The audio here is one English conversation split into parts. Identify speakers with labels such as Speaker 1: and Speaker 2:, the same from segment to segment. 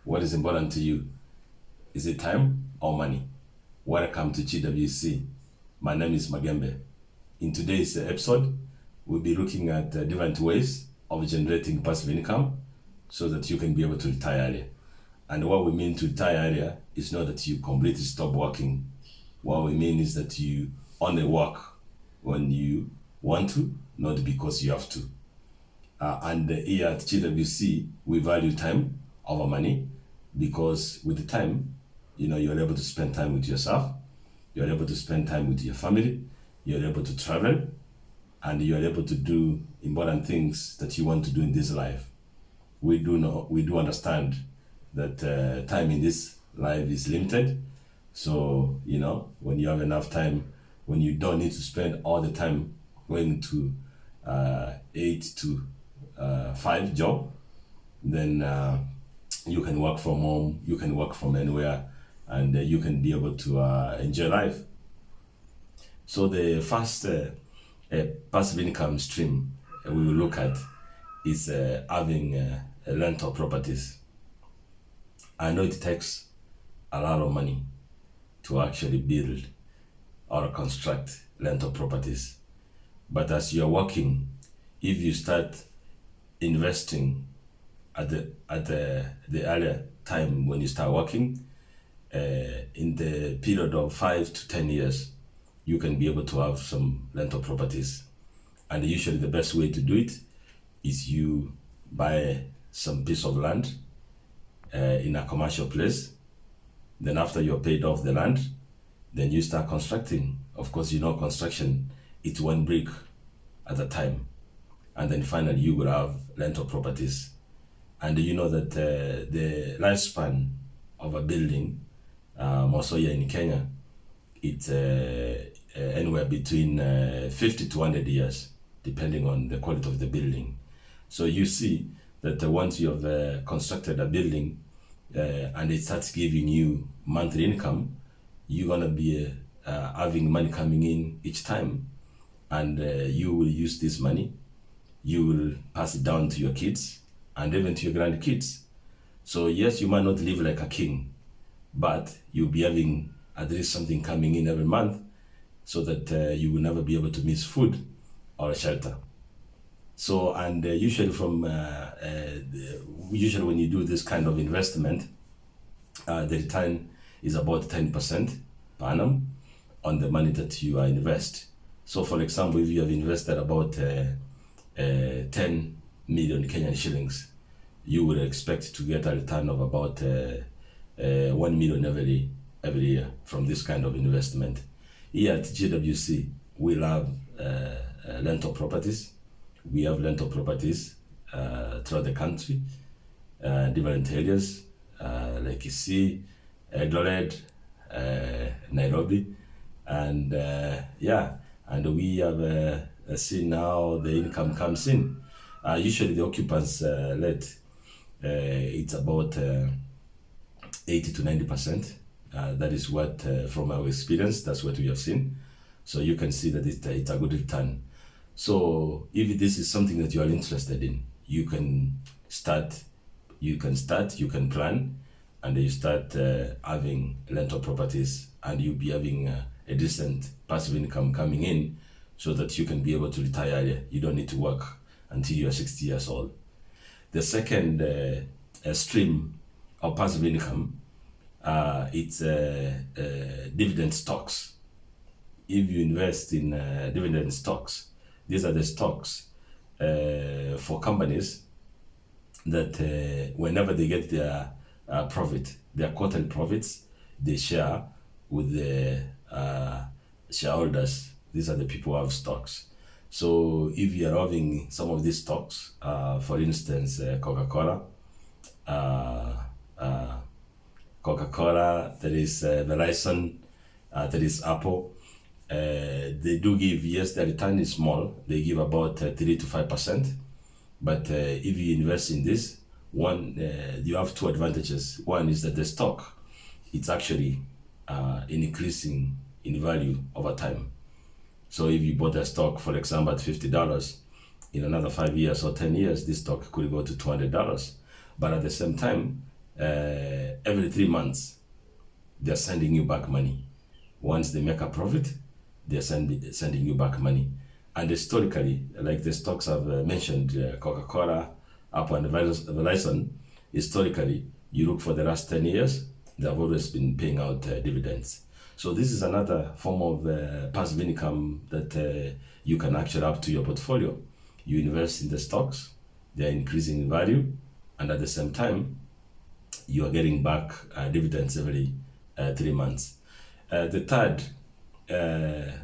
Speaker 1: What is important to you? Is it time or money? Welcome to GWC. My name is Magembe. In today's episode, we'll be looking at different ways of generating passive income so that you can be able to retire earlier. And what we mean to retire earlier is not that you completely stop working. What we mean is that you only work when you want to, not because you have to. And here at GWC, we value time over money, because with the time, you're able to spend time with yourself, you're able to spend time with your family, you're able to travel, and you're able to do important things that you want to do in this life. We do understand that time in this life is limited. So, when you have enough time, when you don't need to spend all the time going to 8 to 5 job, then you can work from home, you can work from anywhere, and you can be able to enjoy life. So the first passive income stream we will look at is having rental properties. I know it takes a lot of money to actually build or construct rental properties, but as you're working, if you start investing at the earlier time when you start working, in the period of 5 to 10 years, you can be able to have some rental properties. And usually the best way to do it is you buy some piece of land in a commercial place. Then after you're paid off the land, then you start constructing. Of course, construction, it's one brick at a time. And then finally you will have rental properties. And you know that the lifespan of a building, also here in Kenya, it's anywhere between 50 to 100 years, depending on the quality of the building. So you see that once you have constructed a building and it starts giving you monthly income, you're going to be having money coming in each time, and you will use this money. You will pass it down to your kids and even to your grandkids. So yes, you might not live like a king, but you'll be having at least something coming in every month, so that you will never be able to miss food or shelter. So, and usually when you do this kind of investment, the return is about 10% per annum on the money that you invest. So for example, if you have invested about 10 million Kenyan shillings, you would expect to get a return of about 1 million every year from this kind of investment. Here at GWC, we love rental properties. We have rental properties throughout the country, different areas like Kisii, Eldoret, Nairobi, and and we have seen now the income comes in. Usually the occupants let it's about 80 to 90%. That is what, from our experience, that's what we have seen. So you can see that it's a good return. So if this is something that you are interested in, you can start, you can plan, and you start having rental properties, and you'll be having a decent passive income coming in, so that you can be able to retire earlier. You don't need to work until you are 60 years old. The second stream of passive income, it's dividend stocks. If you invest in dividend stocks, these are the stocks for companies that whenever they get their profit, their quarterly profits, they share with the shareholders. These are the people who have stocks. So if you are having some of these stocks, for instance, Coca-Cola, there is Verizon, there is Apple. They do give, yes, the return is small. They give about 3 to 5%. But if you invest in this, you have two advantages. One is that the stock, it's actually increasing in value over time. So if you bought a stock, for example, at $50, in another 5 years or 10 years, this stock could go to $200. But at the same time, every 3 months, they're sending you back money. Once they make a profit, they're sending you back money. And historically, like the stocks I've mentioned, Coca-Cola, Apple, and Verizon, historically, you look for the last 10 years, they've always been paying out dividends. So this is another form of passive income that you can actually add to your portfolio. You invest in the stocks, they're increasing in value, and at the same time, you are getting back dividends every 3 months. The third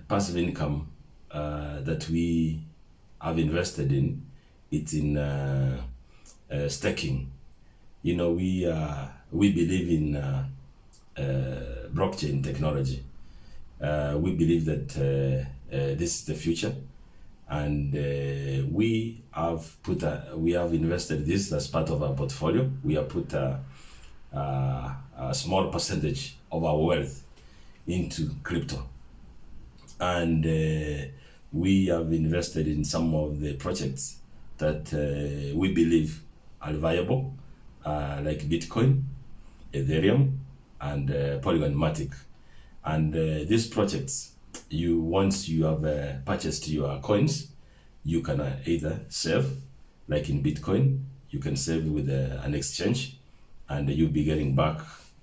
Speaker 1: passive income that we have invested in, it's in staking. You know, we believe in blockchain technology. We believe that this is the future, and we have invested this as part of our portfolio. We have put a small percentage of our wealth into crypto, and we have invested in some of the projects that we believe are viable, like Bitcoin, Ethereum, and Polygon Matic. And these projects, once you have purchased your coins, you can either save, like in Bitcoin, you can save with an exchange, and you'll be getting back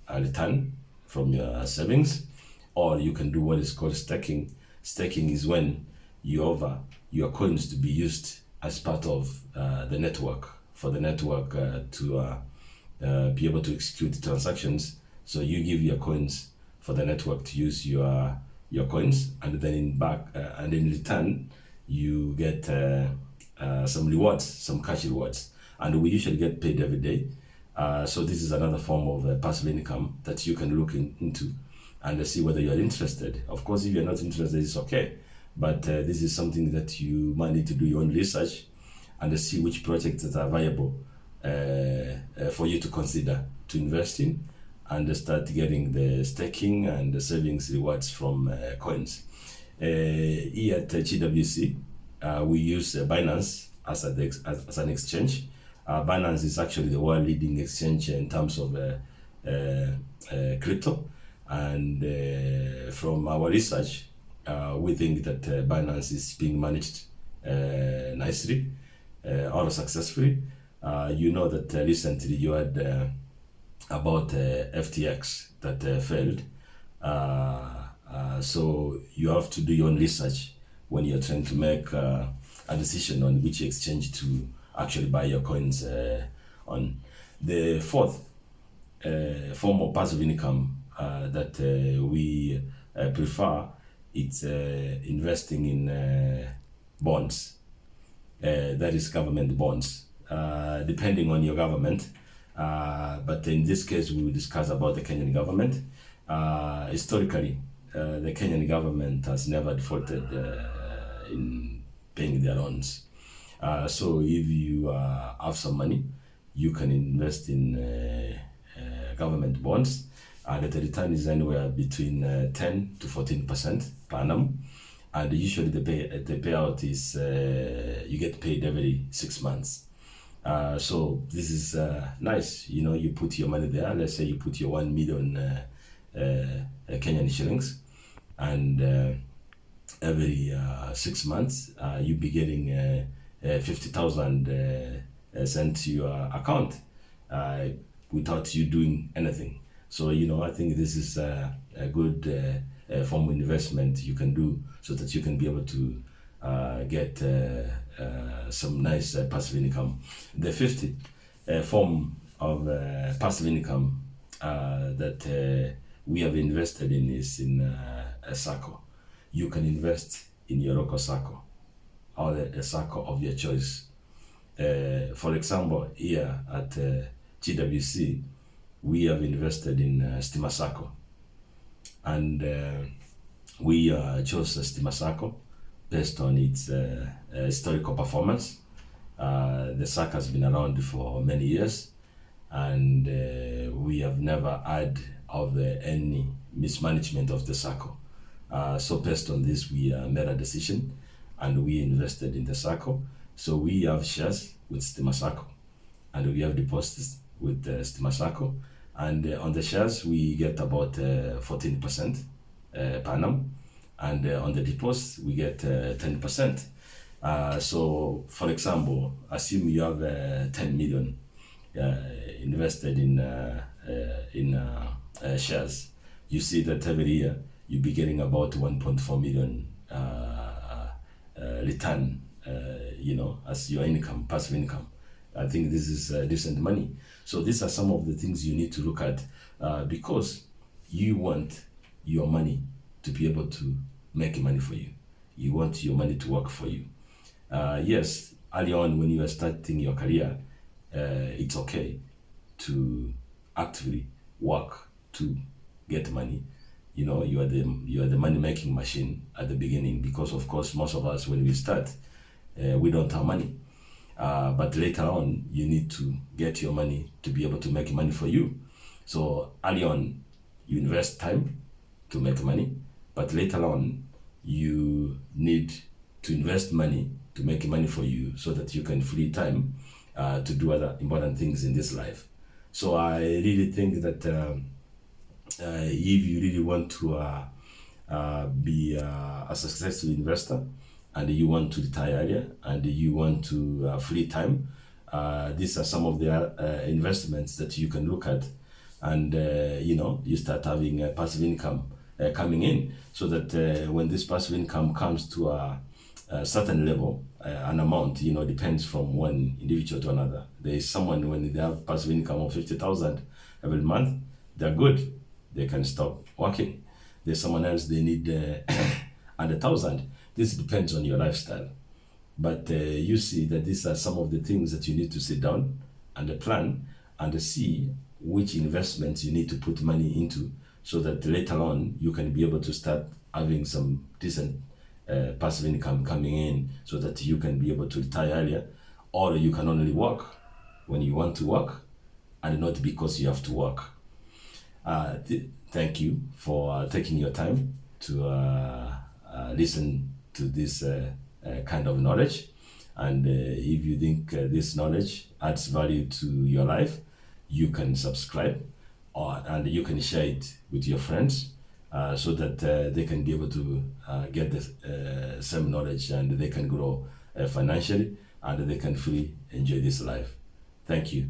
Speaker 1: a return from your savings, or you can do what is called staking. Staking is when you offer your coins to be used as part of the network, for the network to be able to execute transactions. So you give your coins for the network to use your coins, and then in return you get some rewards, some cash rewards, and we usually get paid every day. So this is another form of passive income that you can look into and see whether you are interested. Of course, if you're not interested, it's okay, but this is something that you might need to do your own research and see which projects that are viable for you to consider to invest in, and start getting the staking and the savings rewards from coins. Here at GWC, we use Binance as an exchange. Binance is actually the world leading exchange in terms of crypto, and from our research, we think that Binance is being managed nicely or successfully. You know that recently you had about FTX that failed. So you have to do your own research when you're trying to make a decision on which exchange to actually buy your coins on. The fourth form of passive income that we prefer, it's investing in bonds. That is government bonds, depending on your government. But in this case, we will discuss about the Kenyan government. Historically, the Kenyan government has never defaulted in paying their loans. So if you have some money, you can invest in government bonds, and the return is anywhere between 10 to 14% per annum. And usually the payout is you get paid every 6 months. So this is nice. You know, you put your money there. Let's say you put your 1 million Kenyan shillings, and every 6 months you'll be getting 50,000 sent to your account without you doing anything. So, you know, I think this is a good form of investment you can do, so that you can be able to get some nice passive income. The fifth form of passive income that we have invested in is in a Sacco. You can invest in your local Sacco or a Sacco of your choice. For example, here at GWC, we have invested in Sacco, and we chose Sacco based on its historical performance. The Sacco has been around for many years, and we have never had of any mismanagement of the Sacco. So based on this, we made a decision, and we invested in the Sacco. So we have shares with Sacco, and we have deposits with Sacco. And on the shares, we get about 14% per annum. And on the deposit, we get 10%. So, for example, assume you have 10 million invested in shares. You see that every year you'll be getting about 1.4 million return, as your income, passive income. I think this is decent money. So these are some of the things you need to look at because you want your money to be able to make money for you. You want your money to work for you. Yes, early on when you are starting your career, it's okay to actively work to get money. You are the money making machine at the beginning, because of course most of us, when we start, we don't have money. But later on, you need to get your money to be able to make money for you. So early on, you invest time to make money, but later on, you need to invest money to make money for you so that you can free time to do other important things in this life. So I really think that if you really want to be a successful investor, and you want to retire earlier, and you want to free time, these are some of the investments that you can look at, and you start having passive income coming in, so that when this passive income comes to a certain level, an amount, depends from one individual to another. There is someone, when they have passive income of 50,000 every month, they're good, they can stop working. There's someone else, they need 100,000. This depends on your lifestyle. But you see that these are some of the things that you need to sit down and plan and see which investments you need to put money into, so that later on you can be able to start having some decent passive income coming in, so that you can be able to retire earlier, or you can only work when you want to work and not because you have to work. Thank you for taking your time to listen to this kind of knowledge. And if you think this knowledge adds value to your life, you can subscribe, and you can share it with your friends, so that they can be able to get the same knowledge, and they can grow financially, and they can fully enjoy this life. Thank you.